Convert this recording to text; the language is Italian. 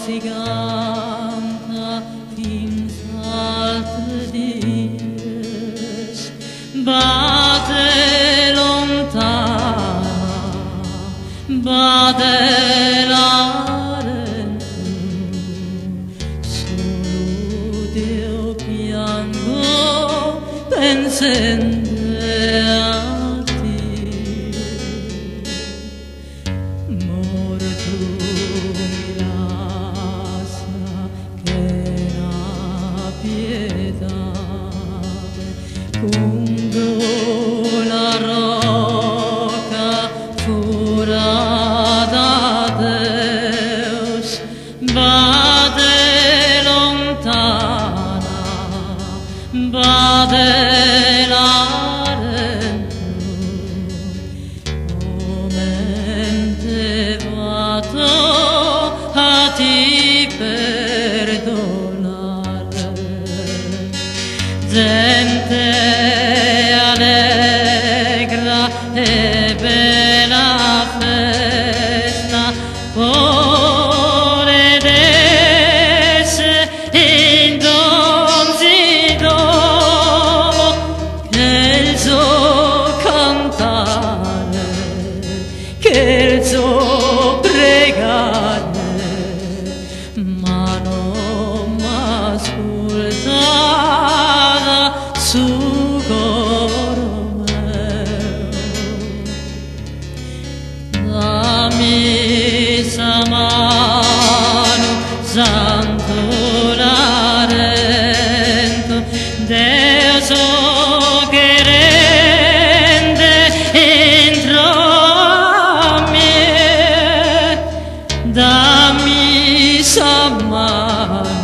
si canta fins altre dies, bate lontana, bate l'arento, solo Dio piango pensando a te. Amore tu mi lascia che la pietà quando la roca furada Deus bade lontana, bade l'arento, momente vado a ti perdonare. Gente allegra e bella festa, ore d'esse in donzido, che il suo cantare, che il suo pregare, ma non m'ascoltava su coro meo. Dammi sa mano, santo l'arento, Deus che rende entro me. Dammi sa mano,